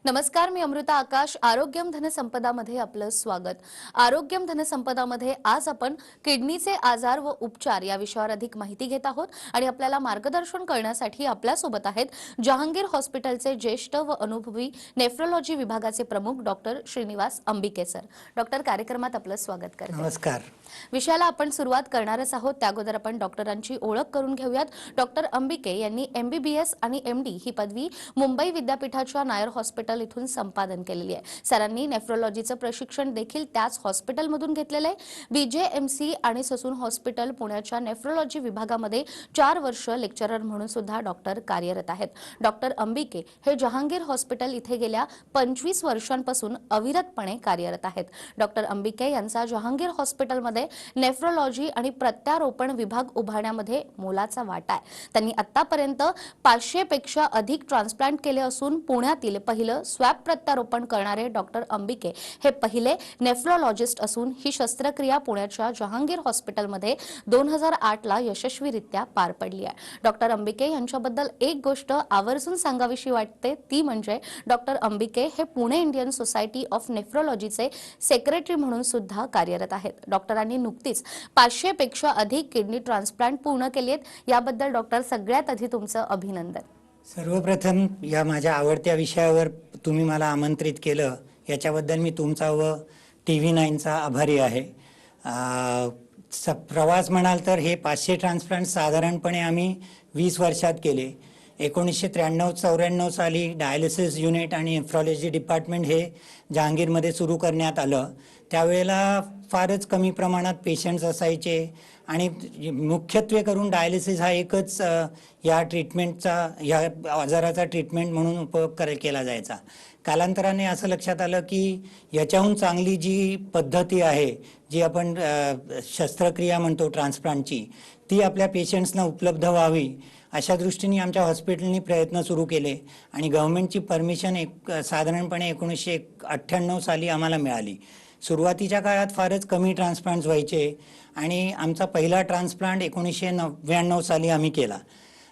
नमस्कार, मी अमृता आकाश. आरोग्यम धनसंपदा मध्ये आपलं स्वागत. आरोग्यम धनसंपदा मध्ये आज आपण किडनीचे आजार व उपचार या विषयावर अधिक माहिती घेत आहोत आणि आपल्याला मार्गदर्शन करण्यासाठी आपल्या सोबत आहेत जहांगीर हॉस्पिटलचे ज्येष्ठ व अनुभवी नेफ्रोलॉजी विभागाचे प्रमुख डॉक्टर श्रीनिवास अंबिके सर. डॉक्टर, कार्यक्रमात आपलं स्वागत करते. नमस्कार. विषयाला आपण सुरुवात करणारच आहोत. त्याअगोदर आपण डॉक्टरांची ओळख करून घेऊयात. डॉक्टर अंबिके यांनी MBBS आणि MD ही पदवी मुंबई विद्यापीठाच्या नायर हॉस्पिटल इथून संपादन केलेली आहे. सरांनी नेफ्रोलॉजीचं प्रशिक्षण देखील त्याच हॉस्पिटलमधून घेतलेलं आहे. BJMC आणि ससून हॉस्पिटल पुण्याच्या नेफ्रोलॉजी विभागामध्ये 4 वर्ष लेक्चरर म्हणून सुद्धा डॉक्टर कार्यरत आहेत. डॉक्टर अंबिके हे जहांगीर हॉस्पिटल इथे गेल्या 25 वर्षांपासून अविरतपणे कार्यरत आहेत. डॉक्टर अंबिके यांचा जहांगीर हॉस्पिटलमध्ये नेफ्रोलॉजी आणि प्रत्यारोपण विभाग उभारण्यामध्ये मोलाचा वाटा आहे. त्यांनी आतापर्यंत 500 पेक्षा अधिक ट्रान्सप्लांट केले असून पुण्यातील पहिलं स्वॅब प्रत्यारोपण करणारे डॉक्टर अंबिके हे पहिले नेफ्रोलॉजिस्ट असून ही शस्त्रक्रिया पुण्याच्या जहांगीर हॉस्पिटलमध्ये 2008 ला यशस्वीरित्या पार पडली आहे. डॉक्टर अंबिके यांच्याबद्दल एक गोष्ट आवर्जून सांगावीशी वाटते, ती म्हणजे डॉक्टर अंबिके हे पुणे इंडियन सोसायटी ऑफ नेफ्रोलॉजीचे सेक्रेटरी म्हणून सुद्धा कार्यरत आहेत. डॉक्टरांनी नुकतीच 500 पेक्षा अधिक किडनी ट्रान्सप्लांट पूर्ण केलेत. याबद्दल डॉक्टर सगळ्यात आधी तुमचं अभिनंदन. सर्वप्रथम या माझ्या आवडत्या विषयावर तुम्ही मला आमंत्रित केलं याच्याबद्दल मी तुमचा व TV9चा आभारी आहे. प्रवास म्हणाल तर हे 500 ट्रान्सप्लांट साधारणपणे आम्ही 20 वर्षात केले. 1993-94 साली डायलिसिस युनिट आणि नेफ्रोलॉजी डिपार्टमेंट हे जहांगीरमध्ये सुरू करण्यात आलं. त्यावेळेला फारच कमी प्रमाणात पेशंट्स असायचे आणि मुख्यत्वे करून डायलिसिस हा एकच या ट्रीटमेंटचा, या आजाराचा ट्रीटमेंट म्हणून उपयोग केला जायचा. कालांतराने असं लक्षात आलं की याच्याहून चांगली जी पद्धती आहे, जी आपण शस्त्रक्रिया म्हणतो ट्रान्सप्लांटची, ती आपल्या पेशंट्सना उपलब्ध व्हावी अशा दृष्टीने आमच्या हॉस्पिटलनी प्रयत्न सुरू केले आणि गव्हर्नमेंटची परमिशन साधारणपणे 1998 साली आम्हाला मिळाली. सुरुवातीच्या काळात फारच कमी ट्रान्सप्लांट्स व्हायचे आणि आमचा पहिला ट्रान्सप्लांट 1999 साली आम्ही केला.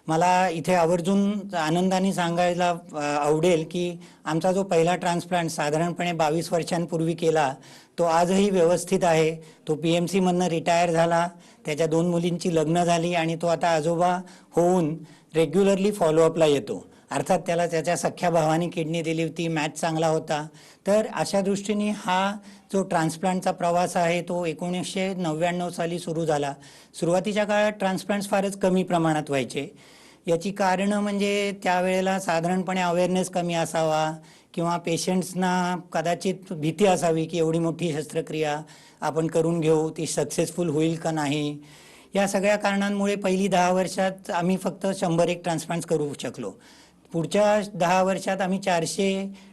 मला इथे आवर्जून आनंदाने सांगायला आवडेल की आमचा जो पहिला ट्रान्सप्लांट साधारणपणे 22 वर्षांपूर्वी केला, तो आजही व्यवस्थित आहे. तो PMC मधनं रिटायर झाला, त्याच्या 2 मुलींची लग्न झाली आणि तो आता आजोबा होऊन रेग्युलरली फॉलोअपला येतो. अर्थात त्याला त्याच्या सख्या भावाने किडनी दिली होती, मॅच चांगला होता. तर अशा दृष्टीने हा जो ट्रान्सप्लांटचा प्रवास आहे तो 1999 साली सुरू झाला. सुरुवातीच्या काळात ट्रान्सप्लांट्स फारच कमी प्रमाणात व्हायचे. याची कारणं म्हणजे त्यावेळेला साधारणपणे अवेअरनेस कमी असावा किंवा पेशंट्सना कदाचित भीती असावी की एवढी मोठी शस्त्रक्रिया आपण करून घेऊ, ती सक्सेसफुल होईल का नाही. या सगळ्या कारणांमुळे पहिली 10 वर्षात आम्ही फक्त 100-1 ट्रान्सप्लांट्स करू शकलो. पुढच्या 10 वर्षात आम्ही 400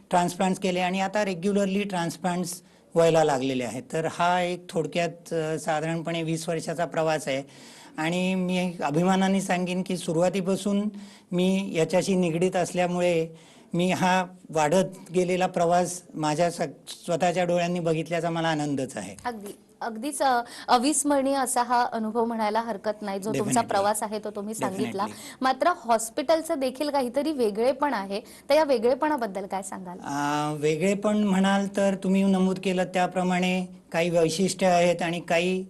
ट्रान्सप्लांट्स केले आणि आता रेग्युलरली ट्रान्सप्लांट्स व्हायला लागलेले आहेत. तर हा एक थोडक्यात साधारणपणे 20 वर्षाचा प्रवास आहे आणि मी अभिमानाने सांगेन की सुरुवातीपासून मी याच्याशी निगडीत असल्यामुळे मी हा वाढत गेलेला प्रवास माझ्या स्वतःच्या डोळ्यांनी बघितल्याचा मला आनंदच आहे. अगदीच अविस्मरणीय असा हा अनुभव म्हणायला हरकत नाही. जो तुमचा प्रवास आहे तो तुम्ही सांगितला. मात्र हॉस्पिटलचं देखील काहीतरी वेगळेपण आहे, तर या वेगळेपणाबद्दल काय सांगाल? वेगळेपण म्हणाल तर तुम्ही नमूद केलं त्याप्रमाणे काही वैशिष्ट्य आहेत आणि काही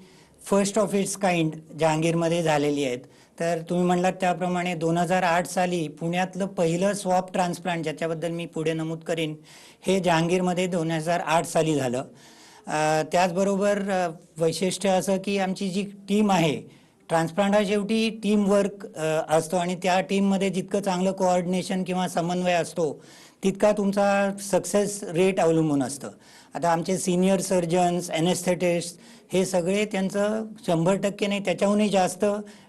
फर्स्ट ऑफ इट्स काइंड जहांगीरमध्ये झालेली आहेत. तर तुम्ही म्हणलात त्याप्रमाणे 2008 साली पुण्यातलं पहिलं स्वॅब ट्रान्सप्लांट, ज्याच्याबद्दल मी पुढे नमूद करीन, हे जहांगीरमध्ये 2008 साली झालं. त्याचबरोबर वैशिष्ट्य असं की आमची जी टीम आहे, ट्रान्सप्लांट हा शेवटी टीम वर्क असतो आणि त्या टीममध्ये जितकं चांगलं कोऑर्डिनेशन किंवा समन्वय असतो तितका तुमचा सक्सेस रेट अवलंबून असतं. आता आमचे सिनियर सर्जन्स, एनेस्थेटिस्ट हे सगळे त्यांचं 100% नाही त्याच्याहूनही जास्त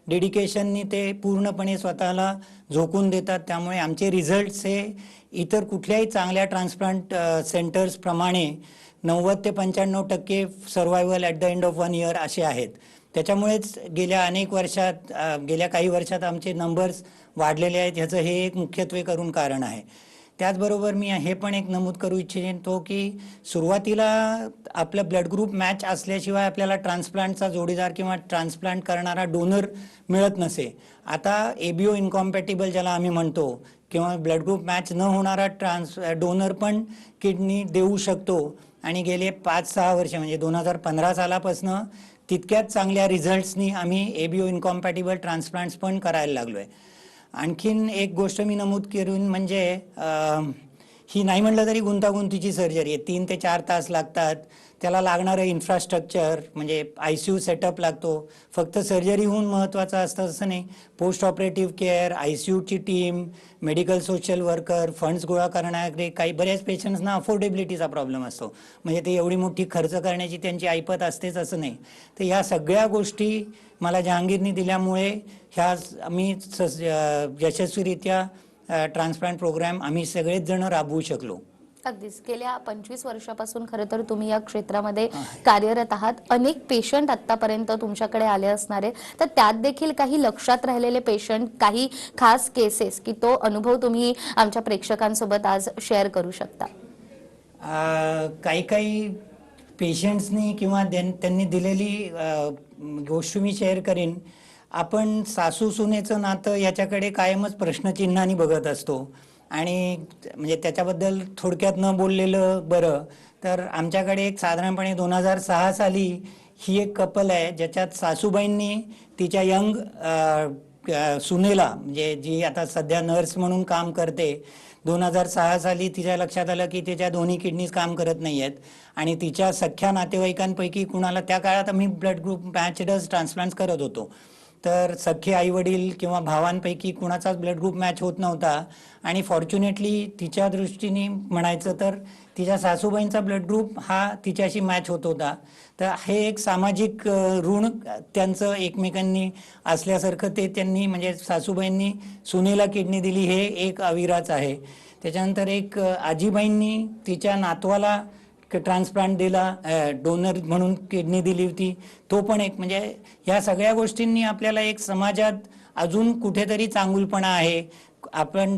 डेडिकेशननी ते पूर्णपणे स्वतःला झोकून देतात. त्यामुळे आमचे रिझल्ट्स हे इतर कुठल्याही चांगल्या ट्रान्सप्लांट सेंटर्सप्रमाणे 90 ते 95% survival at the end of 1 year असे आहेत. त्याच्यामुळेच गेल्या काही वर्षात आमचे नंबर्स वाढलेले आहेत. ह्याचं हे एक मुख्यत्वे करून कारण आहे. त्याचबरोबर मी हे पण एक नमूद करू इच्छितो की सुरुवातीला आपलं ब्लड ग्रुप मॅच असल्याशिवाय आपल्याला ट्रान्सप्लांटचा जोडीदार किंवा ट्रान्सप्लांट करणारा डोनर मिळत नसे. आता ABO इनकॉम्पॅटिबल ज्याला आम्ही म्हणतो किंवा ब्लड ग्रुप मॅच न होणारा डोनर पण किडनी देऊ शकतो. आणि गेले 5-6 वर्ष म्हणजे 2015 सालापासून तितक्याच चांगल्या रिझल्ट्सनी आम्ही एबीओ इनकॉम्पॅटिबल ट्रान्सप्लांट्स पण करायला लागलो आहे. आणखीन एक गोष्ट मी नमूद करून म्हणजे ही नाही म्हटलं तरी गुंतागुंतीची सर्जरी आहे. 3 ते 4 तास लागतात. त्याला लागणारं इन्फ्रास्ट्रक्चर म्हणजे ICU सेटअप लागतो. फक्त सर्जरी होऊन महत्त्वाचं असतं असं नाही. पोस्ट ऑपरेटिव्ह केअर, ICUची team, medical social worker, funds गोळा करणारे काही बऱ्याच पेशंट्सना अफोर्डेबिलिटीचा प्रॉब्लेम असतो. म्हणजे ते एवढी मोठी खर्च करण्याची त्यांची ऐपत असतेच असं नाही. तर ह्या सगळ्या गोष्टी मला जहांगीरनी दिल्यामुळे ह्या आम्ही यशस्वीरित्या ट्रान्सप्लांट प्रोग्राम आम्ही सगळेच जण राबवू शकलो. अगदीच. गेल्या 25 वर्षापासून खरं तर तुम्ही या क्षेत्रामध्ये कार्यरत आहात. अनेक पेशंट आतापर्यंत तुमच्याकडे आले असणारे, तर त्यात देखील काही लक्षात राहिलेले पेशंट, काही खास केसेस की तो अनुभव तुम्ही आमच्या प्रेक्षकांसोबत आज शेअर करू शकता? काही काही पेशंट्सनी किंवा त्यांनी दिलेली गोष्ट मी शेअर करीन. आपण सासू सुनेचं नातं याच्याकडे कायमच प्रश्नचिन्हाने बघत असतो आणि म्हणजे त्याच्याबद्दल थोडक्यात न बोललेलं बरं. तर आमच्याकडे एक साधारणपणे 2006 साली ही एक कपल आहे ज्याच्यात सासूबाईंनी तिच्या यंग सुनेला म्हणजे जी आता सध्या नर्स म्हणून काम करते, 2006 साली तिच्या लक्षात आलं की तिच्या दोन्ही किडनीज काम करत नाही आहेत आणि तिच्या सख्ख्या नातेवाईकांपैकी कुणाला त्या काळात आम्ही ब्लड ग्रुप मॅचडच ट्रान्सप्लांट करत होतो. तर सख्खे आईवडील किंवा भावांपैकी कुणाचाच ब्लड ग्रुप मॅच होत नव्हता आणि फॉर्च्युनेटली तिच्या दृष्टीने म्हणायचं तर तिच्या सासूबाईंचा ब्लड ग्रुप हा तिच्याशी मॅच होत होता. तर हे एक सामाजिक ऋण त्यांचं एकमेकांनी असल्यासारखं ते त्यांनी म्हणजे सासूबाईंनी सुनेला किडनी दिली हे एक अविराच आहे. त्याच्यानंतर एक आजीबाईंनी तिच्या नातवाला ट्रान्सप्लांट दिला, डोनर म्हणून किडनी दिली होती, तो पण एक म्हणजे ह्या सगळ्या गोष्टींनी आपल्याला एक समाजात अजून कुठेतरी चांगुलपणा आहे. आपण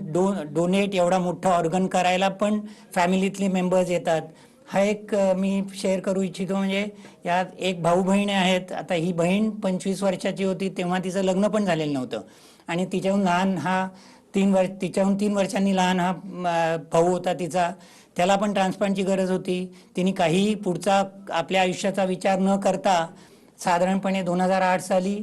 डोनेट एवढा मोठा ऑर्गन करायला पण फॅमिलीतले मेंबर्स येतात. हा एक मी शेअर करू इच्छितो. म्हणजे यात एक भाऊ बहीण आहेत. आता ही बहीण 25 वर्षाची होती तेव्हा तिचं लग्न पण झालेलं नव्हतं आणि तिच्याहून लहान हा तिच्याहून 3 वर्षांनी लहान हा भाऊ होता तिचा. त्याला पण ट्रान्सप्लांटची गरज होती. तिने काहीही पुढचा आपल्या आयुष्याचा विचार न करता साधारणपणे 2008 साली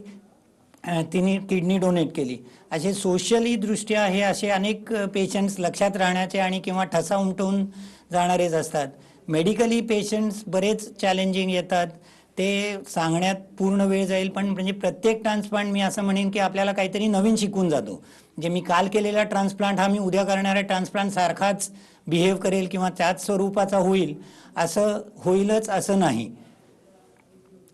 तिने किडनी डोनेट केली. असे सोशली दृष्ट्या हे असे अनेक पेशंट्स लक्षात राहण्याचे आणि किंवा ठसा उमटवून जाणारेच असतात. मेडिकली पेशंट्स बरेच चॅलेंजिंग येतात. ते सांगण्यात पूर्ण वेळ जाईल पण म्हणजे प्रत्येक ट्रान्सप्लांट मी असं म्हणेन की आपल्याला काहीतरी नवीन शिकून जातो. म्हणजे मी काल केलेला ट्रान्सप्लांट हा मी उद्या करणाऱ्या ट्रान्सप्लांट सारखाच बिहेव करेल किंवा त्याच स्वरूपाचा होईल असं होईलच असं नाही.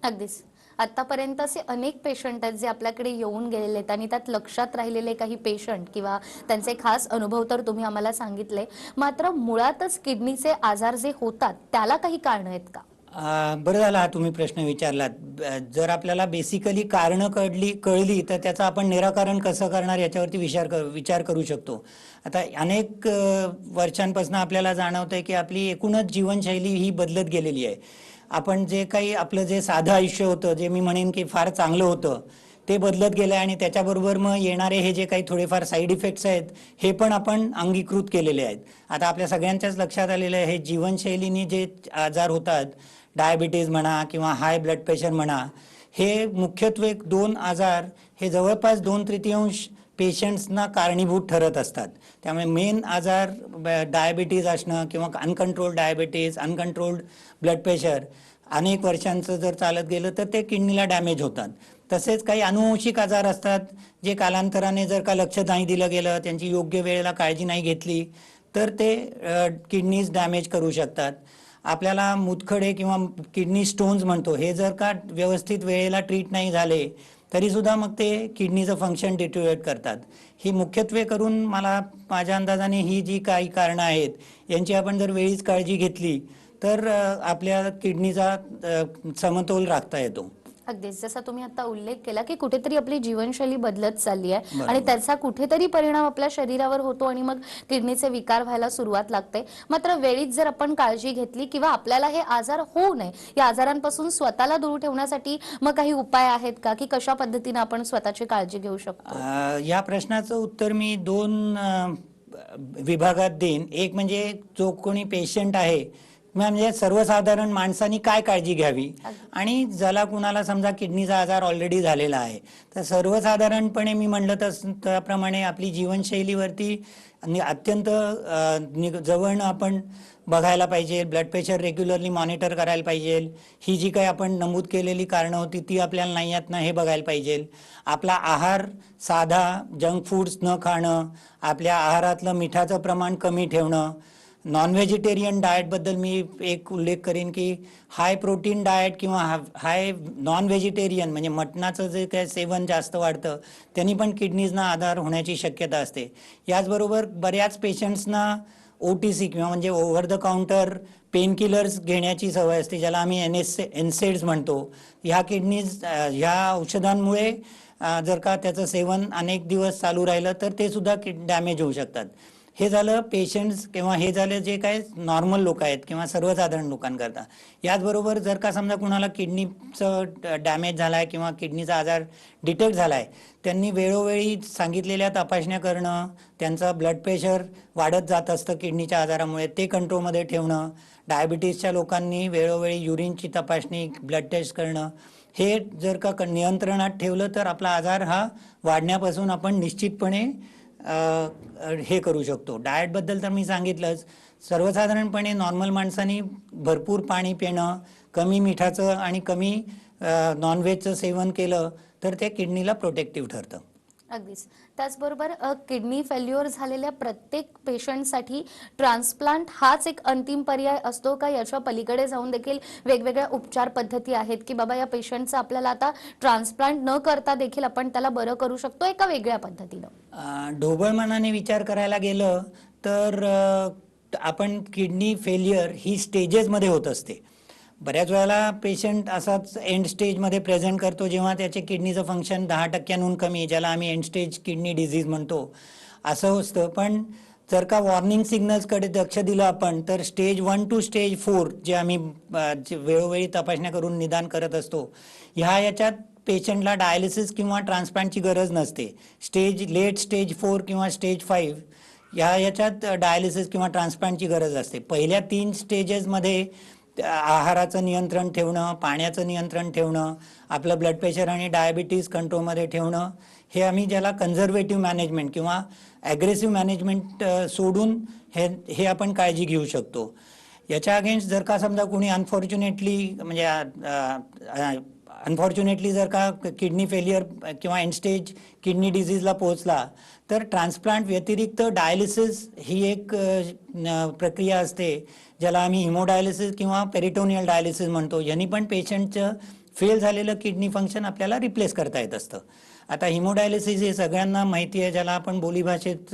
अगदीच. आतापर्यंत असे अनेक पेशंट आहेत जे आपल्याकडे येऊन गेलेले आहेत आणि त्यात लक्षात राहिलेले काही पेशंट किंवा त्यांचे खास अनुभव तर तुम्ही आम्हाला सांगितले. मात्र मुळातच किडनीचे आजार जे होतात त्याला काही कारण आहेत का? बरं झालं हा तुम्ही प्रश्न विचारलात. जर आपल्याला बेसिकली कारणं कळली तर त्याचं आपण निराकरण कसं करणार याच्यावरती विचार करू शकतो. आता अनेक वर्षांपासून आपल्याला जाणवतंय की आपली एकूणच जीवनशैली ही बदलत गेलेली आहे. आपण जे काही आपलं जे साधं आयुष्य होतं, जे मी म्हणेन की फार चांगलं होतं, ते बदलत गेलं आणि त्याच्याबरोबर मग येणारे हे जे काही थोडेफार साईड इफेक्ट्स आहेत हे पण आपण अंगीकृत केलेले आहेत. आता आपल्या सगळ्यांच्याच लक्षात आलेलं आहे हे जीवनशैलीने जे आजार होतात, डायबिटीज म्हणा किंवा हाय ब्लड प्रेशर म्हणा, हे मुख्यत्वे 2 आजार हे जवळपास 2/3 पेशंट्सना कारणीभूत ठरत असतात. त्यामुळे मेन आजार डायबिटीज असणं किंवा uncontrolled diabetes, uncontrolled blood pressure अनेक वर्षांचं जर चालत गेलं तर ते किडनीला डॅमेज होतात. तसेच काही अनुवंशिक आजार असतात जे कालांतराने जर का लक्ष नाही दिलं गेलं, त्यांची योग्य वेळेला काळजी नाही घेतली तर ते किडनीज डॅमेज करू शकतात. आपल्याला मूतखडे किंवा किडनी स्टोन्स म्हणतो हे जर का व्यवस्थित वेळेला ट्रीट नाही झाले तरीसुद्धा मग ते किडनीचं फंक्शन डिटोरिएट करतात. ही मुख्यत्वे करून मला माझ्या अंदाजाने ही जी काही कारणं आहेत यांची आपण जर वेळीच काळजी घेतली तर आपल्या किडनीचा समतोल राखता येतो. अगदीच. जसा तुम्ही आता उल्लेख केला की कुठेतरी आपली जीवनशैली बदलत चालली आहे आणि बरोबर. त्याचा कुठेतरी परिणाम आपल्या शरीरावर होतो आणि मग किडनीचे विकार व्हायला सुरुवात लागते. मात्र वेळीच जर आपण काळजी घेतली किंवा आपल्याला हे आजार होऊ नये या आजारांपासून स्वतःला दूर ठेवण्यासाठी मग काही उपाय आहेत का, की कशा पद्धतीने आपण स्वतःची काळजी घेऊ शकतो? या प्रश्नाचं उत्तर मी 2 विभागात देईन. एक म्हणजे जो कोणी पेशंट आहे म्हणजे सर्वसाधारण माणसांनी काय काळजी घ्यावी, आणि ज्याला कुणाला समजा किडनीचा आजार ऑलरेडी झालेला आहे तर सर्वसाधारणपणे मी म्हटलं त्याप्रमाणे आपली जीवनशैलीवरती अत्यंत जवळनं आपण बघायला पाहिजे. ब्लड प्रेशर रेग्युलरली मॉनिटर करायला पाहिजे. ही जी काही आपण नमूद केलेली कारणं होती ती आपल्याला नाही आहेत ना हे बघायला पाहिजे. आपला आहार साधा जंक फूड्स न खाणं, आपल्या आहारातलं मिठाचं प्रमाण कमी ठेवणं. नॉन व्हेजिटेरियन डाएटबद्दल मी एक उल्लेख करेन की हाय प्रोटीन डाएट किंवा हाय नॉन व्हेजिटेरियन म्हणजे मटणाचं जे काय सेवन जास्त वाढतं त्यांनी पण किडनीजना आजार होण्याची शक्यता असते. याचबरोबर बऱ्याच पेशंट्सना OTC किंवा म्हणजे over the counter pain killers घेण्याची सवय असते, ज्याला आम्ही NSAIDs म्हणतो. ह्या औषधांमुळे जर का त्याचं सेवन अनेक दिवस चालू राहिलं तर ते सुद्धा डॅमेज होऊ शकतात. हे झालं पेशंट्स किंवा हे झालं जे काय नॉर्मल लोक आहेत किंवा सर्वसाधारण लोकांकरता. याचबरोबर जर का समजा कुणाला किडनीचं डॅमेज झाला आहे किंवा किडनीचा आजार डिटेक्ट झाला आहे, त्यांनी वेळोवेळी सांगितलेल्या तपासण्या करणं, त्यांचं ब्लड प्रेशर वाढत जात असतं किडनीच्या आजारामुळे ते कंट्रोलमध्ये ठेवणं, डायबिटीसच्या लोकांनी वेळोवेळी युरिनची तपासणी ब्लड टेस्ट करणं, हे जर का नियंत्रणात ठेवलं तर आपला आजार हा वाढण्यापासून आपण निश्चितपणे हे करू शकतो. डाएटबद्दल तर मी सांगितलंच. सर्वसाधारणपणे नॉर्मल माणसांनी भरपूर पाणी पिणं, कमी मिठाचं आणि कमी नॉनव्हेजचं सेवन केलं तर ते किडनीला प्रोटेक्टिव्ह ठरतं. अगदीच. त्याचबरोबर किडनी फेल्युअर झालेल्या प्रत्येक पेशंटसाठी ट्रान्सप्लांट हाच एक अंतिम पर्याय असतो का? याच्या पलीकडे जाऊन देखील वेगवेगळ्या उपचार पद्धती आहेत की बाबा या पेशंटचं आपल्याला आता ट्रान्सप्लांट न करता देखील आपण त्याला बरं करू शकतो एका वेगळ्या पद्धतीनं? ढोबळ मनाने विचार करायला गेलं तर आपण किडनी फेल्युअर ही स्टेजेसमध्ये होत असते. बऱ्याच वेळेला पेशंट असाच एंड स्टेजमध्ये प्रेझेंट करतो जेव्हा त्याचे किडनीचं फंक्शन 10% कमी, ज्याला आम्ही एंड स्टेज किडनी डिझीज म्हणतो, असं असतं. पण जर का वॉर्निंग सिग्नल्सकडे लक्ष दिलं आपण तर स्टेज 1 to स्टेज 4 जे आम्ही वेळोवेळी तपासण्या करून निदान करत असतो, याच्यात पेशंटला डायलिसिस किंवा ट्रान्सप्लांटची गरज नसते. लेट स्टेज 4 किंवा स्टेज 5 याच्यात डायलिसिस किंवा ट्रान्सप्लांटची गरज असते. पहिल्या 3 स्टेजेसमध्ये आहाराचं नियंत्रण ठेवणं, पाण्याचं नियंत्रण ठेवणं, आपलं ब्लड प्रेशर आणि डायबिटीस कंट्रोलमध्ये ठेवणं, हे आम्ही ज्याला कन्झर्वेटिव्ह मॅनेजमेंट किंवा ॲग्रेसिव्ह मॅनेजमेंट सोडून हे आपण काळजी घेऊ शकतो. याच्या अगेन्स्ट जर का समजा कोणी अनफॉर्च्युनेटली जर का किडनी फेल्युअर किंवा एंड स्टेज किडनी डिझीजला पोहोचला तर ट्रान्सप्लांट व्यतिरिक्त डायलिसिस ही एक प्रक्रिया असते ज्याला आम्ही हिमोडायलिसिस किंवा पेरिटोनियल डायलिसिस म्हणतो. यांनी पण पेशंटचं फेल झालेलं किडनी फंक्शन आपल्याला रिप्लेस करता येत असतं. आता हिमोडायलिसिस हे सगळ्यांना माहिती आहे, ज्याला आपण बोलीभाषेत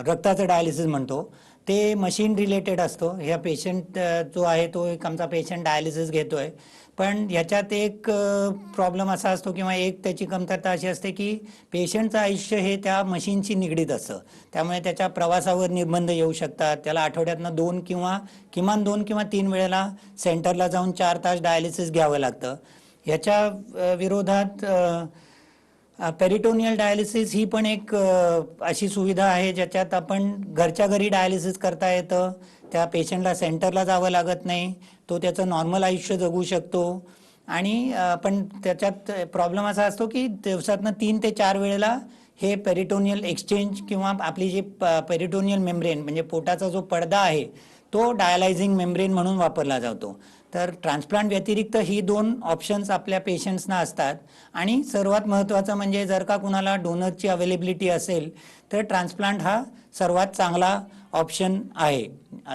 रक्ताचं डायलिसिस म्हणतो. ते मशीन रिलेटेड असतो. ह्या पेशंट जो आहे तो एक आमचा पेशंट डायलिसिस घेतोय, पण ह्याच्यात एक प्रॉब्लेम असा असतो किंवा एक त्याची कमतरता अशी असते की पेशंटचं आयुष्य हे त्या मशीनशी निगडीत असतं. त्यामुळे त्याच्या प्रवासावर निर्बंध येऊ शकतात. त्याला आठवड्यातनं किमान 2 किंवा 3 वेळेला सेंटरला जाऊन 4 तास डायलिसिस घ्यावं लागतं. ह्याच्या विरोधात पेरिटोनियल डायलिसिस ही पण एक अशी सुविधा आहे ज्याच्यात आपण घरच्या घरी डायलिसिस करता येतं. त्या पेशंटला सेंटरला जावं लागत नाही, तो त्याचं नॉर्मल आयुष्य जगू शकतो. आणि पण त्याच्यात प्रॉब्लेम असा असतो की दिवसातनं 3 ते 4 वेळेला हे पेरिटोनियल एक्सचेंज किंवा आपली जी पेरिटोनियल मेम्ब्रेन म्हणजे पोटाचा जो पडदा आहे तो डायलायझिंग मेम्ब्रेन म्हणून वापरला जातो. तर ट्रान्सप्लांट व्यतिरिक्त ही 2 ऑप्शन्स आपल्या पेशंट्सना असतात. आणि सर्वात महत्त्वाचं म्हणजे जर का कुणाला डोनरची अवेलेबिलिटी असेल तर ट्रान्सप्लांट हा सर्वात चांगला ऑप्शन आहे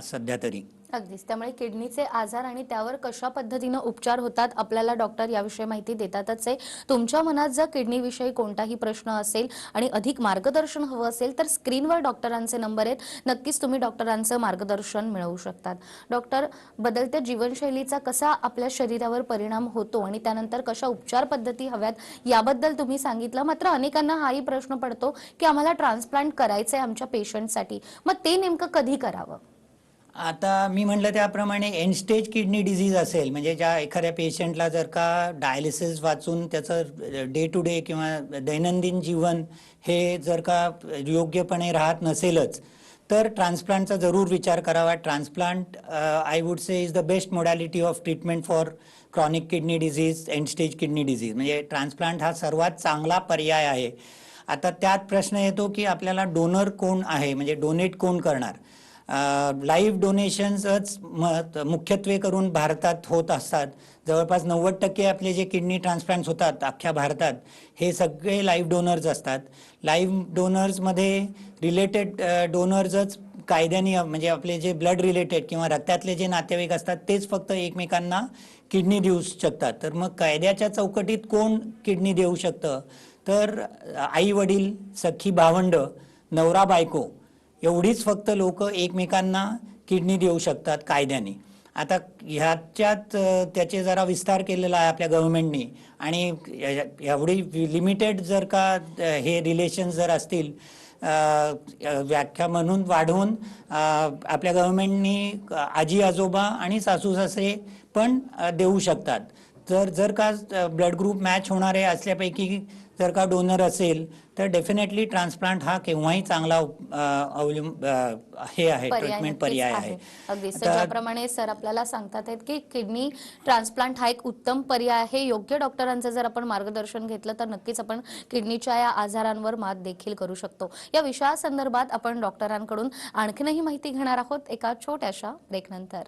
सध्या तरी. अगदीच. त्यामुळे किडनीचे आजार आणि त्यावर कशा पद्धतीनं उपचार होतात आपल्याला डॉक्टर याविषयी माहिती देतातच आहे. तुमच्या मनात जर किडनीविषयी कोणताही प्रश्न असेल आणि अधिक मार्गदर्शन हवं असेल तर स्क्रीनवर डॉक्टरांचे नंबर आहेत, नक्कीच तुम्ही डॉक्टरांचं मार्गदर्शन मिळवू शकतात. डॉक्टर, बदलत्या जीवनशैलीचा कसा आपल्या शरीरावर परिणाम होतो आणि त्यानंतर कशा उपचार पद्धती हव्यात याबद्दल तुम्ही सांगितलं. मात्र अनेकांना हाही प्रश्न पडतो की आम्हाला ट्रान्सप्लांट करायचंय आमच्या पेशंटसाठी, मग ते नेमकं कधी करावं? आता मी म्हटलं त्याप्रमाणे एंड स्टेज किडनी डिझीज असेल, म्हणजे ज्या एखाद्या पेशंटला जर का डायलिसिस वाचून त्याचं डे टू डे किंवा दैनंदिन जीवन हे जर का योग्यपणे राहत नसेलच, तर ट्रान्सप्लांटचा जरूर विचार करावा. Transplant I would say is the best modality of treatment for chronic kidney disease, end stage kidney disease. म्हणजे ट्रान्सप्लांट हा सर्वात चांगला पर्याय आहे. आता त्यात प्रश्न येतो की आपल्याला डोनर कोण आहे, म्हणजे डोनेट कोण करणार. लाईव्ह डोनेशन्सच मुख्यत्वे करून भारतात होत असतात. जवळपास 90% आपले जे किडनी ट्रान्सप्लांट्स होतात अख्ख्या भारतात हे सगळे लाईव्ह डोनर्स असतात. लाईव्ह डोनर्समध्ये रिलेटेड डोनर्सच कायद्याने, म्हणजे आपले जे ब्लड रिलेटेड किंवा रक्तातले जे नातेवाईक असतात तेच फक्त एकमेकांना किडनी देऊ शकतात. तर मग कायद्याच्या चौकटीत कोण किडनी देऊ शकतं, तर आई वडील, सख्खी भावंड, नवरा बायको एवढीच फक्त लोक एकमेकांना किडनी देऊ शकतात कायद्याने. आता ह्याच्यात त्याचे जरा विस्तार केलेला आहे आपल्या गव्हर्नमेंटनी, आणि एवढी लिमिटेड जर का हे रिलेशन्स जर असतील व्याख्या म्हणून वाढवून आपल्या गव्हर्नमेंटनी आजी आजोबा आणि सासू सासरे पण देऊ शकतात. तर जर का ब्लड ग्रुप मॅच होणारे असल्यापैकी जर का डोनर असेल तर डेफिनेटली ट्रान्सप्लांट हा केव्हाही चांगला हे आहे, ट्रीटमेंट पर्याय आहे. अगदी सर, ज्याप्रमाणे सर आपल्याला सांगतात आहेत की किडनी ट्रान्सप्लांट हा एक उत्तम पर्याय आहे. योग्य डॉक्टरांचं जर आपण मार्गदर्शन घेतलं तर नक्कीच आपण किडनीच्या या आजारांवर मात देखील करू शकतो. या विषयासंदर्भात आपण डॉक्टरांकडून आणखीनही माहिती घेणार आहोत एका छोट्याशा ब्रेकनंतर.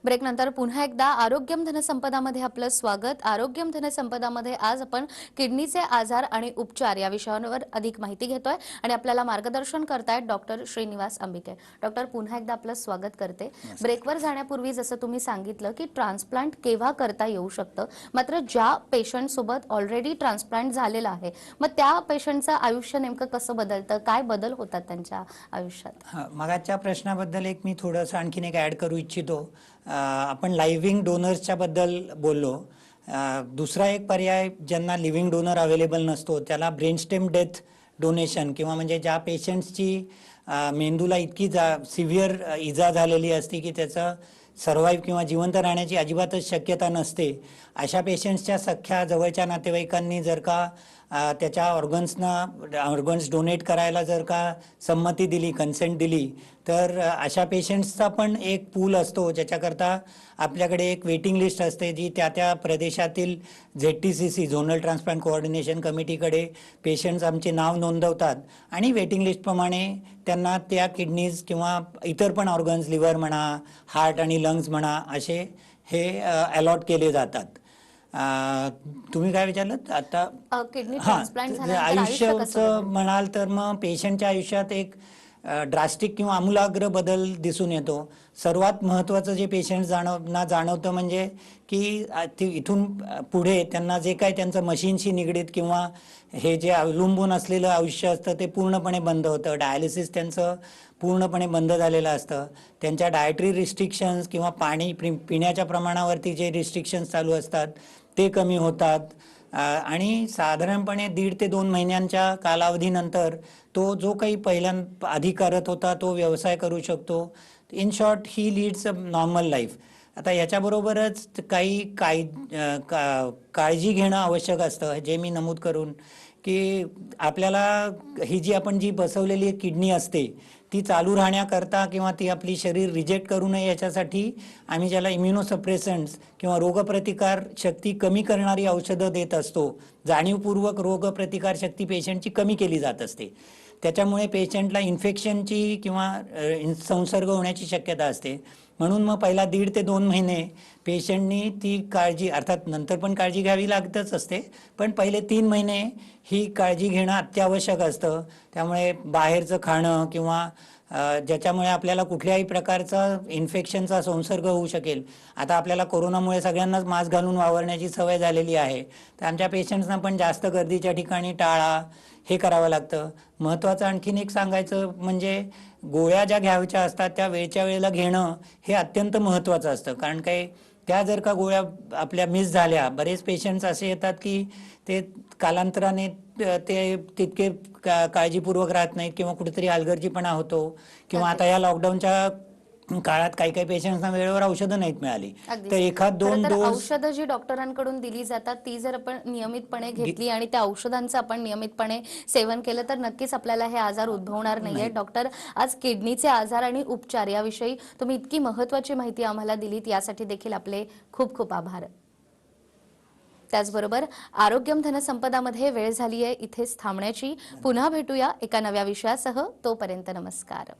ब्रेकनंतर पुन्हा एकदा आरोग्यम धनसंपदामध्ये आपलं स्वागत. आरोग्यम धनसंपदामध्ये आज आपण किडनीचे आजार आणि उपचार या विषयावर अधिक माहिती घेतोय आणि आपल्याला मार्गदर्शन करतायत डॉक्टर श्रीनिवास अंबिके. डॉक्टर, पुन्हा एकदा आपलं स्वागत करते. ब्रेकवर जाण्यापूर्वी जसं तुम्ही सांगितलं की ट्रान्सप्लांट केव्हा करता येऊ शकतं, मात्र ज्या पेशंट सोबत ऑलरेडी ट्रान्सप्लांट झालेलं आहे मग त्या पेशंटचं आयुष्य नेमकं कसं बदलतं, काय बदल होतात त्यांच्या आयुष्यात? मगाच्या प्रश्नाबद्दल एक मी थोडंसं आणखीन एक ॲड करू इच्छितो. आपण लाइव्हिंग डोनर्सच्या बद्दल बोललो. दुसरा एक पर्याय ज्यांना लिव्हिंग डोनर अवेलेबल नसतो त्याला ब्रेनस्टेम डेथ डोनेशन, किंवा म्हणजे ज्या पेशंट्सची मेंदूला इतकी सिव्हिअर इजा झालेली असते की त्याचं सर्व्हाइव्ह किंवा जिवंत राहण्याची अजिबातच शक्यता नसते, अशा पेशंट्सच्या सख्ख्या जवळच्या नातेवाईकांनी जर का त्याच्या ऑर्गन्स डोनेट करायला जर का संमती दिली, कन्सेंट दिली, तर अशा पेशंट्सचा पण एक पूल असतो ज्याच्याकरता आपल्याकडे एक वेटिंग लिस्ट असते जी त्या प्रदेशातील ZTCC झोनल ट्रान्सप्लांट कोऑर्डिनेशन कमिटीकडे पेशंट्स आमचे नाव नोंदवतात आणि वेटिंग लिस्टप्रमाणे त्यांना त्या किडनीज किंवा इतर पण ऑर्गन्स, लिव्हर म्हणा, हार्ट आणि लंग्स म्हणा, असे हे अलॉट केले जातात. तुम्ही काय विचारलं आता? किडनी ट्रान्सप्लांट आयुष्याचं म्हणाल तर मग पेशंटच्या आयुष्यात एक ड्रास्टिक किंवा आमूलाग्र बदल दिसून येतो. सर्वात महत्त्वाचं जे पेशंट जाणवतं म्हणजे की इथून पुढे त्यांना जे काय त्यांचं मशीनशी निगडीत किंवा हे जे अवलंबून असलेलं आयुष्य असतं ते पूर्णपणे बंद होतं. डायलिसिस त्यांचं पूर्णपणे बंद झालेलं असतं. त्यांच्या डायटरी रिस्ट्रिक्शन्स किंवा पाणी पिण्याच्या प्रमाणावरती जे रिस्ट्रिक्शन्स चालू असतात ते कमी होतात. आणि साधारणपणे 1.5 ते 2 महिन्यांच्या कालावधीनंतर तो जो काही आधी करत होता तो व्यवसाय करू शकतो. In short he leads a normal life. आता याच्याबरोबरच काही काळजी घेणं आवश्यक असतं, जे मी नमूद करून की आपल्याला ही जी आपण बसवलेली किडनी असते ती चालू राहण्याकरता किंवा ती आपली शरीर रिजेक्ट करू नये याच्यासाठी आम्ही ज्याला इम्युनोसप्रेसंट्स किंवा रोगप्रतिकार शक्ती कमी करणारी औषधं देत असतो. जाणीवपूर्वक रोगप्रतिकार शक्ती पेशंटची कमी केली जात असते. त्याच्यामुळे पेशंटला इन्फेक्शनची किंवा संसर्ग होण्याची शक्यता असते. म्हणून मग पहिला 1.5 ते 2 महिने पेशंटनी ती काळजी, अर्थात नंतर पण काळजी घ्यावी लागतच असते, पण पहिले 3 महिने ही काळजी घेणं अत्यावश्यक असतं. त्यामुळे बाहेरचं खाणं किंवा ज्याच्यामुळे आपल्याला कुठल्याही प्रकारचा इन्फेक्शनचा संसर्ग होऊ शकेल. आता आपल्याला कोरोनामुळे सगळ्यांनाच मास्क घालून वावरण्याची सवय झालेली आहे, तर आमच्या पेशंट्सना पण जास्त गर्दीच्या ठिकाणी टाळा हे करावं लागतं. महत्त्वाचं आणखीन एक सांगायचं म्हणजे गोळ्या ज्या घ्यायच्या असतात त्या वेळच्या वेळेला घेणं हे अत्यंत महत्त्वाचं असतं. कारण काही त्या जर का गोळ्या आपल्या मिस झाल्या, बरेच पेशंट्स असे येतात की ते कालांतराने ते तितके काळजीपूर्वक राहत नाहीत किंवा कुठेतरी हलगर्जीपणा होतो किंवा आता या लॉकडाऊनच्या काळात काही काही पेशंट्सना वेळेवर औषधं नाहीत मिळाली, अगदीच. तर एखाद खरं 2 तर डोस औषधं जी डॉक्टरांकडून दिली जातात ती जर आपण नियमितपणे घेतली आणि त्या औषधांचं आपण नियमितपणे सेवन केलं तर नक्कीच आपल्याला हे आजार उद्भवणार नाहीये. डॉक्टर, आज किडनीचे आजार आणि उपचार याविषयी तुम्ही इतकी महत्त्वाची माहिती आम्हाला दिलीत, यासाठी देखील आपले खूप खूप आभार. त्याचबरोबर आरोग्यम धनसंपदामध्ये वेळ झाली आहे इथेच थांबण्याची. पुन्हा भेटूया एका नव्या विषयासह. तोपर्यंत नमस्कार.